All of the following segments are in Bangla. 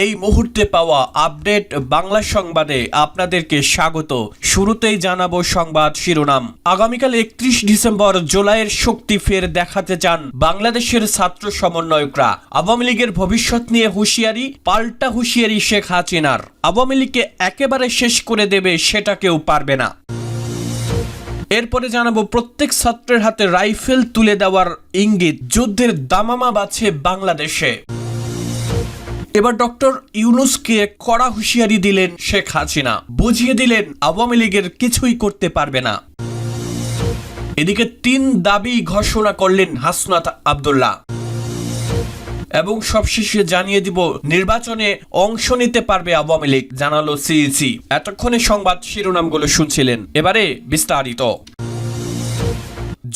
এই মুহূর্তে পাওয়া আপডেট বাংলা সংবাদে আপনাদেরকে স্বাগত। শুরুতেই জানাবো সংবাদ শিরোনাম। আগামীকাল 31 ডিসেম্বর জুলাইয়ের শক্তি ফের দেখাতে চান বাংলাদেশের ছাত্র সমন্বয়করা। আওয়ামী লীগের ভবিষ্যৎ নিয়ে হুঁশিয়ারি, পাল্টা হুঁশিয়ারি শেখ হাসিনার। আওয়ামী লীগকে একেবারে শেষ করে দেবে সেটা কেউ পারবে না। এরপরে জানাবো প্রত্যেক ছাত্রের হাতে রাইফেল তুলে দেওয়ার ইঙ্গিত, যুদ্ধের দামামা বাজছে বাংলাদেশে। এবার ডক্টর ইউনূসকে কড়া হুঁশিয়ারি দিলেন শেখ হাসিনা, বুঝিয়ে দিলেন আওয়ামী লীগের কিছুই করতে পারবে না। এদিকে 3 দাবি ঘোষণা করলেন হাসনাত আব্দুল্লাহ। এবং সবশেষে জানিয়ে দিব নির্বাচনে অংশ নিতে পারবে আওয়ামী লীগ, জানালো সিইসি। এতক্ষণে সংবাদ শিরোনামগুলো শুনছিলেন, এবারে বিস্তারিত।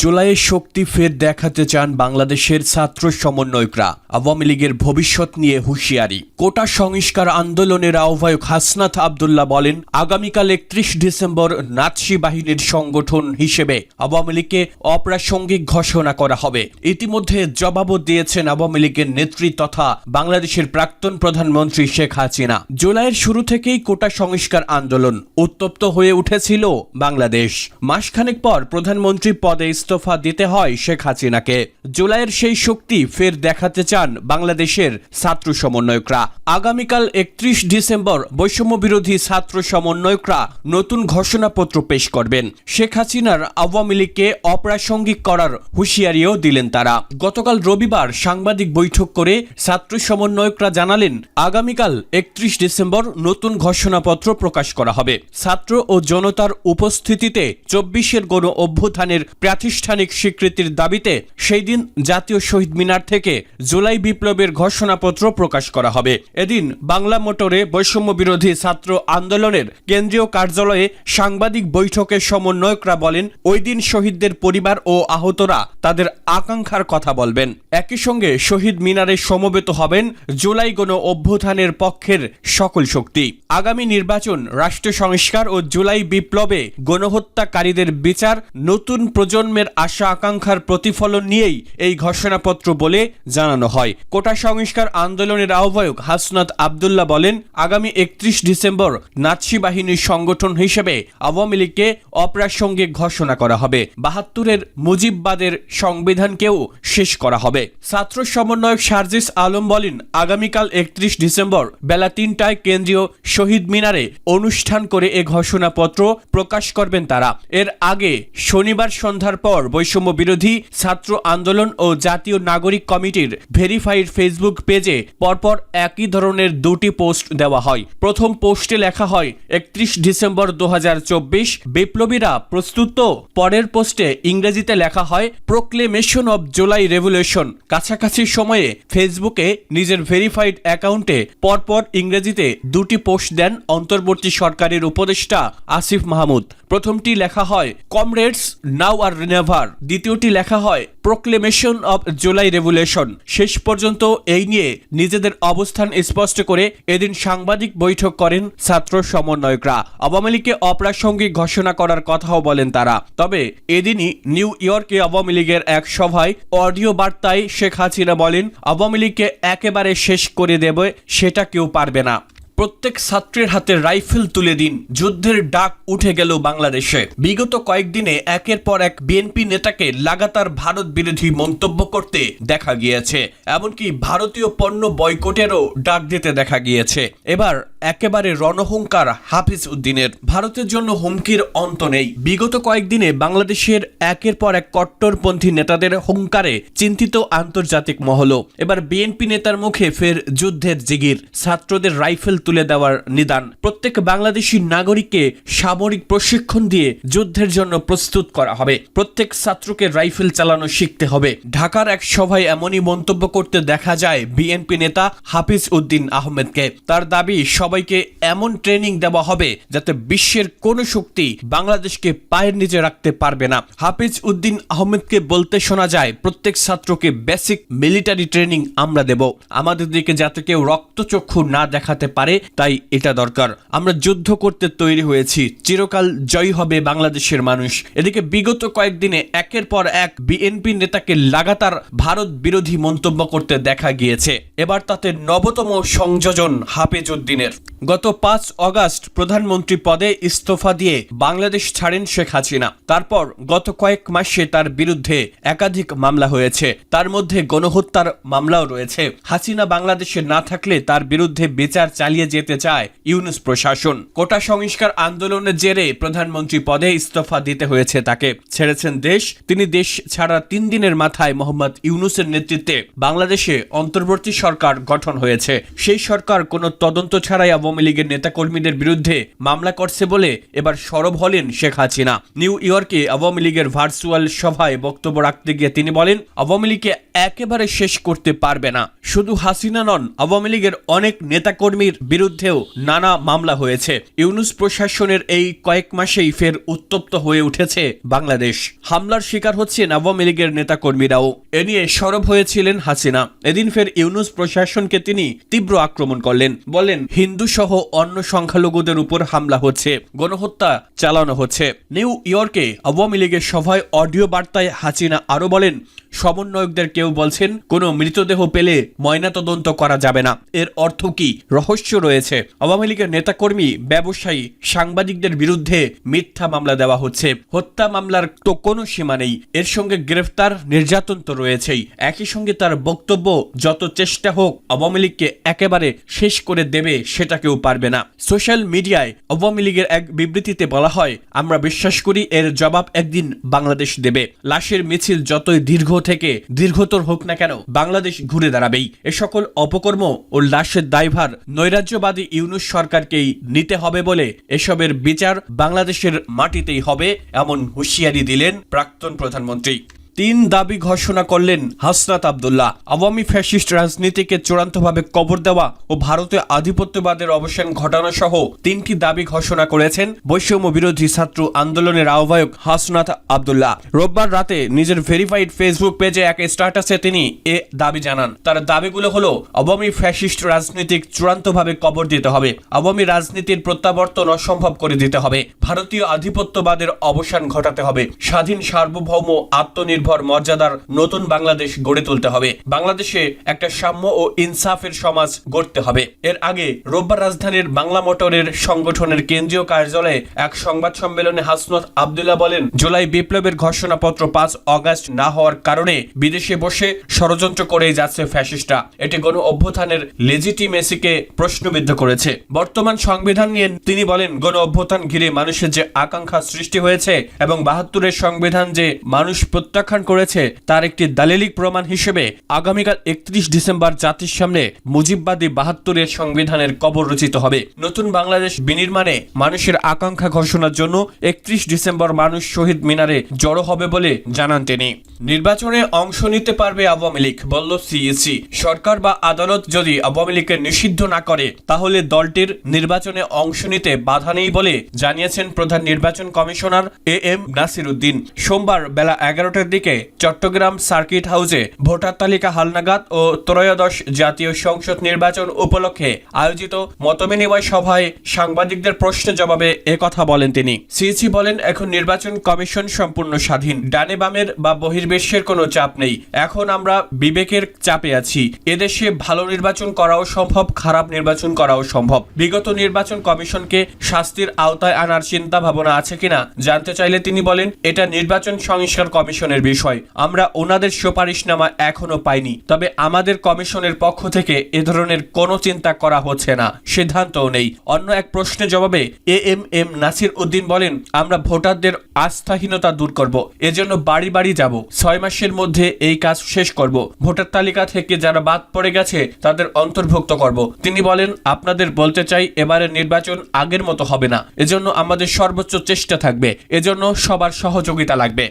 জুলাইয়ের শক্তি ফের দেখাতে চান বাংলাদেশের ছাত্র সমন্বয়করা। আওয়ামী লীগের ভবিষ্যৎ নিয়ে হুঁশিয়ারি। কোটা সংস্কার আন্দোলনের আহ্বায়ক হাসনাত আব্দুল্লাহ বলেন, আগামীকাল 31 ডিসেম্বর নাৎসি বাহিনীর সংগঠন হিসেবে আওয়ামী লীগকে অপ্রাসঙ্গিক ঘোষণা করা হবে। ইতিমধ্যে জবাবও দিয়েছেন আওয়ামী লীগের নেত্রী তথা বাংলাদেশের প্রাক্তন প্রধানমন্ত্রী শেখ হাসিনা। জুলাইয়ের শুরু থেকেই কোটা সংস্কার আন্দোলন উত্তপ্ত হয়ে উঠেছিল বাংলাদেশ। মাসখানেক পর প্রধানমন্ত্রী পদে ইস্তফা দিতে হয় শেখ হাসিনাকে। জুলাইয়ের সেই শক্তি ফের দেখাতে চান বাংলাদেশের ছাত্র সমন্বয়করা। আগামীকাল 31 ডিসেম্বর বৈষম্য বিরোধী ছাত্র সমন্বয়করা নতুন ঘোষণাপত্র পেশ করবেন। শেখ হাসিনার আওয়ামী লীগকে অপ্রাসঙ্গিক করার হুঁশিয়ারিও দিলেন তারা। গতকাল রবিবার সাংবাদিক বৈঠক করে ছাত্র সমন্বয়করা জানালেন, আগামীকাল 31 ডিসেম্বর নতুন ঘোষণাপত্র প্রকাশ করা হবে। ছাত্র ও জনতার উপস্থিতিতে 24-এর গণ অভ্যুত্থানের প্রাতিষ্ঠানিক স্বীকৃতির দাবিতে সেই দিন জাতীয় শহীদ মিনার থেকে জুলাই বিপ্লবের ঘোষণাপত্র প্রকাশ করা হবে। এদিন বাংলা মোটরে বৈষম্য বিরোধী ছাত্র আন্দোলনের কেন্দ্রীয় কার্যালয়ে সাংবাদিক বৈঠকে সমন্বয়করা বলেন, ওই দিন শহীদদের পরিবার ও আহতরা তাদের আকাঙ্ক্ষার কথা বলবেন। একই সঙ্গে শহীদ মিনারে সমবেত হবেন জুলাই গণ অভ্যুত্থানের পক্ষের সকল শক্তি। আগামী নির্বাচন, রাষ্ট্র সংস্কার ও জুলাই বিপ্লবে গণহত্যাকারীদের বিচার, নতুন প্রজন্মের আশা আকাঙ্ক্ষার প্রতিফলন নিয়েই এই ঘোষণাপত্র বলে জানানো হয়। কোটা সংস্কার আন্দোলনের আহ্বায়ক হাসনাত আব্দুল্লাহ বলেন, আগামী 31 ডিসেম্বর নাৎসি বাহিনীর সংগঠন হিসেবে আওয়ামী লীগকে অপ্রাসঙ্গিক ঘোষণা করা হবে। 72-এর মুজিববাদের সংবিধানকেও শেষ করা হবে। ছাত্র সমন্বয়ক সার্জিস আলম বলেন, আগামীকাল 31 ডিসেম্বর বেলা 3টায় কেন্দ্রীয় শহীদ মিনারে অনুষ্ঠান করে এ ঘোষণাপত্র প্রকাশ করবেন তারা। এর আগে শনিবার সন্ধ্যার পর বৈষম্য বিরোধী ছাত্র আন্দোলন ও জাতীয় নাগরিক কমিটির ভেরিফাইড ফেসবুক পেজে পরপর একই ধরনের 2টি পোস্ট দেওয়া হয়। প্রথম পোস্টে লেখা হয় 31 ডিসেম্বর 2024 বিপ্লবীরা প্রস্তুত তো। পরের পোস্টে ইংরেজিতে লেখা হয় প্রোক্লেমেশন অব জুলাই রেভলিউশন। কাছাকাছি সময়ে ফেসবুকে নিজের ভেরিফাইড অ্যাকাউন্টে পরপর ইংরেজিতে 2টি পোস্ট দেন অন্তর্বর্তী সরকারের উপদেষ্টা আসিফ মাহমুদ। প্রথমটি লেখা হয় কমরেডস নাও আর নেভার, দ্বিতীয়টি লেখা হয় প্রোক্লেমেশন অব জুলাই রেভলিউশন। শেষ পর্যন্ত এই নিয়ে নিজেদের অবস্থান স্পষ্ট করে এদিন সাংবাদিক বৈঠক করেন ছাত্র সমন্বয়করা। আওয়ামী লীগকে অপ্রাসঙ্গিক ঘোষণা করার কথাও বলেন তারা। তবে এদিনই নিউ ইয়র্কে আওয়ামী লীগের এক সভায় অডিও বার্তায় শেখ হাসিনা বলেন, আওয়ামী লীগকে একেবারে শেষ করে দেবে সেটা কেউ পারবে না। প্রত্যেক ছাত্রের হাতে রাইফেল তুলে দিন, যুদ্ধের ডাক উঠে গেল বাংলাদেশে। বিগত কয়েকদিনে একের পর এক বিএনপি নেতাকে লাগাতার ভারত বিরোধী মন্তব্য করতে দেখা গিয়েছে, এমনকি ভারতীয় পণ্য বয়কটেরও ডাক দিতে দেখা গিয়েছে। এবার একেবারে রণহুঙ্কার হাফিজ উদ্দিনের। ভারতের জন্য হুমকির অন্ত নেই। বিগত কয়েকদিনে বাংলাদেশের একের পর এক কট্টরপন্থী নেতাদের হুঙ্কারে চিন্তিত আন্তর্জাতিক মহল। এবার বিএনপি নেতার মুখে ফের যুদ্ধের জিগির, ছাত্রদের রাইফেল তুলে দেওয়ার নিদান। প্রত্যেক বাংলাদেশী নাগরিককে সামরিক প্রশিক্ষণ দিয়ে যুদ্ধের জন্য প্রস্তুত করা হবে। প্রত্যেক ছাত্রকে রাইফেল চালানো শিখতে হবে। ঢাকার এক সভায় এমনই মন্তব্য করতে দেখা যায় বিএনপি নেতা হাফিজ উদ্দিন আহমেদকে। তার দাবি, সবাইকে এমন ট্রেনিং দেওয়া হবে যাতে বিশ্বের কোনো শক্তি বাংলাদেশকে পায়ের নিচে রাখতে পারবে না। হাফিজ উদ্দিন আহমেদকে বলতে শোনা যায়, প্রত্যেক ছাত্রকে বেসিক মিলিটারি ট্রেনিং আমরা দেব। আমাদের দিকে যাতে কেউ রক্তচক্ষু না দেখাতে পারে তাই এটা দরকার। আমরা যুদ্ধ করতে তৈরি হয়েছি, চিরকাল জয়ী হবে বাংলাদেশের মানুষ। এদিকে বিগত কয়েকদিনে একের পর এক বিএনপি নেতাকে লাগাতার ভারত বিরোধী মন্তব্য করতে দেখা গিয়েছে। এবার তাতে নবতম সংযোজন হাফিজউদ্দিনের। গত 5 অগাস্ট প্রধানমন্ত্রী পদে ইস্তফা দিয়ে বাংলাদেশ ছাড়েন শেখ হাসিনা। তারপর গত কয়েক মাসে তার বিরুদ্ধে একাধিক মামলা হয়েছে, তার মধ্যে গণহত্যার মামলাও রয়েছে। হাসিনা বাংলাদেশে না থাকলে তার বিরুদ্ধে বিচার চালিয়ে যেতে চায় ইউনূস প্রশাসন। কোটা সংস্কার আন্দোলনের জেরে প্রধানমন্ত্রী পদে ইস্তফা দিতে হয়েছে তাকে। ছেড়েছেন দেশ। তিনি দেশ ছাড়া 3 দিনের মাথায় মোহাম্মদ ইউনূসের নেতৃত্বে বাংলাদেশে অন্তর্বর্তী সরকার গঠন হয়েছে। সেই সরকার কোনো তদন্ত ছাড়াই আওয়ামী লীগের নেতাকর্মীদের বিরুদ্ধে মামলা করছে বলে এবার সরব হলেন শেখ হাসিনা। নিউ ইয়র্কে আওয়ামী লীগের ভার্চুয়াল সভায় বক্তব্য রাখতে গিয়ে তিনি বলেন, আওয়ামী লীগকে একেবারে শেষ করতে পারবে না। শুধু হাসিনা নন, আওয়ামী লীগের অনেক নেতাকর্মীর বিরুদ্ধেও নানা মামলা হয়েছে। ইউনূস প্রশাসনের এই কয়েক মাসেই ফের উত্তপ্ত হয়ে উঠেছে বাংলাদেশ। হামলার শিকার হচ্ছেন আওয়ামী লীগের নেতাকর্মীরাও। এ নিয়ে সরব হয়েছিলেন হাসিনা। এদিন ফের ইউনূস প্রশাসনকে তিনি তীব্র আক্রমণ করলেন। বলেন, হিন্দু সহ অন্য সংখ্যালঘুদের উপর হামলা হচ্ছে, গণহত্যা চালানো হচ্ছে। নিউ ইয়র্কে আওয়ামী লীগের সভায় অডিও বার্তায় হাসিনা আরো বলেন, সমন্বয়কদের কেউ বলছেন কোনো মৃতদেহ পেলে ময়নাতদন্ত করা যাবে না। এর অর্থ কি? রহস্য রয়েছে। আওয়ামী লীগের নেতাকর্মী, ব্যবসায়ী, সাংবাদিকদের বিরুদ্ধে মিথ্যা মামলা দেওয়া হচ্ছে। হত্যা মামলার তো কোনো সীমা নেই। এর সঙ্গে গ্রেফতার, নির্যাতন তো রয়েছেই। একই সঙ্গে তার বক্তব্য, যত চেষ্টা হোক আওয়ামী লীগকে একেবারে শেষ করে দেবে সেটা কেউ পারবে না। সোশ্যাল মিডিয়ায় আওয়ামী লীগের এক বিবৃতিতে বলা হয়, আমরা বিশ্বাস করি এর জবাব একদিন বাংলাদেশ দেবে। লাশের মিছিল যতই দীর্ঘ থেকে দীর্ঘতর হোক না কেন, বাংলাদেশ ঘুরে দাঁড়াবেই। এ সকল অপকর্ম ও লাশের দায়ভার নৈরাজ্যবাদী ইউনূস সরকারকেই নিতে হবে বলে এসবের বিচার বাংলাদেশের মাটিতেই হবে, এমন হুঁশিয়ারি দিলেন প্রাক্তন প্রধানমন্ত্রী। 3 দাবি ঘোষণা করলেন হাসনাত আব্দুল্লাহ। আওয়ামী ফ্যাসিস্ট রাজনীতিকে চূড়ান্তভাবে কবর দেওয়া ও ভারতে আধিপত্যবাদের অবসান ঘটানো সহ 3টি দাবি ঘোষণা করেছেন বৈষম্য বিরোধী ছাত্র আন্দোলনের আহ্বায়ক হাসনাত আব্দুল্লাহ। রোববার রাতে নিজের ভেরিফাইড ফেসবুক পেজে এক স্ট্যাটাসে তিনি এ দাবি জানান। তার দাবিগুলো হলো, আওয়ামী ফ্যাসিস্ট রাজনীতিক চূড়ান্তভাবে কবর দিতে হবে, আওয়ামী রাজনীতির প্রত্যাবর্তন অসম্ভব করে দিতে হবে, ভারতীয় আধিপত্যবাদের অবসান ঘটাতে হবে, স্বাধীন, সার্বভৌম, আত্মনির্ভর, মর্যাদার নতুন বাংলাদেশ গড়ে তুলতে হবে, বাংলাদেশে একটা সাম্য ও ইনসাফের সমাজ গড়তে হবে। এর আগে রোববার রাজধানীর বাংলা মোটরের সংগঠনের কেন্দ্রীয় কার্যালয়ে এক সংবাদ সম্মেলনে হাসনাত আব্দুল্লাহ বলেন, জুলাই বিপ্লবের ঘোষণাপত্র 5 অগাস্ট না হওয়ার কারণে বিদেশে বসে ষড়যন্ত্র করেই যাচ্ছে ফ্যাসিস্টরা। এটি গণ অভ্যুত্থানের লেজিটিমেসিকে প্রশ্নবিদ্ধ করেছে। বর্তমান সংবিধান নিয়ে তিনি বলেন, গণ অভ্যুত্থান ঘিরে মানুষের যে আকাঙ্ক্ষা সৃষ্টি হয়েছে এবং 72-এর সংবিধান যে মানুষ প্রত্যাখ্যান করেছে তার একটি দালিলিক প্রমাণ হিসেবে আগামীকাল 31 ডিসেম্বর জাতির সামনে মুজিববাদী 72-এর সংবিধানের কবর রচিত হবে। নতুন বাংলাদেশ বিনির্মাণে মানুষের আকাঙ্ক্ষা ঘোষণার জন্য 31 ডিসেম্বর মানুষ শহীদ মিনারে জড়ো হবে বলে জানান তিনি। নির্বাচনে অংশ নিতে পারবে আওয়ামী লীগ, বলল সিইসি। সরকার বা আদালত যদি আওয়ামী লীগকে নিষিদ্ধ না করে তাহলে দলটির নির্বাচনে অংশ নিতে বাধা নেই বলে জানিয়েছেন প্রধান নির্বাচন কমিশনার AM নাসির উদ্দিন। সোমবার বেলা 11টার দিকে চট্টগ্রাম সার্কিট হাউসে ভোটার তালিকা হালনাগাদ ও ত্রয়োদশ জাতীয় সংসদ নির্বাচন উপলক্ষে আয়োজিত মতবিনিময় সভায় সাংবাদিকদের প্রশ্নের জবাবে একথা বলেন তিনি। সিইসি বলেন, এখন নির্বাচন কমিশন সম্পূর্ণ স্বাধীন, ডানে বামের বা বহির্বিশ্বের কোনো চাপ নেই। এখন আমরা বিবেকের চাপে আছি। এদেশে ভালো নির্বাচন করাও সম্ভব, খারাপ নির্বাচন করাও সম্ভব। বিগত নির্বাচন কমিশনকে শাস্তির আওতায় আনার চিন্তা ভাবনা আছে কিনা জানতে চাইলে তিনি বলেন, এটা নির্বাচন সংস্কার কমিশনের বিষয়, আমরা ওনাদের সুপারিশনামা এখনো পাইনি। তবে আমাদের কমিশনের পক্ষ থেকে এ ধরনের কোনো চিন্তা করা হচ্ছে না, সিদ্ধান্তও নেই। অন্য এক প্রশ্নের জবাবে AM নাসির উদ্দিন বলেন, আমরা ভোটারদের আস্থাহীনতা দূর করব, এজন্য বাড়ি বাড়ি যাব, 6 মাসের মধ্যে এই কাজ শেষ করব। ভোটার তালিকা থেকে যারা বাদ পড়ে গেছে তাদের অন্তর্ভুক্ত করব। তিনি বলেন, আপনাদের বলতে চাই, এবারের নির্বাচন আগের মতো হবে না, এজন্য আমাদের সর্বোচ্চ চেষ্টা থাকবে, এজন্য সবার সহযোগিতা লাগবে।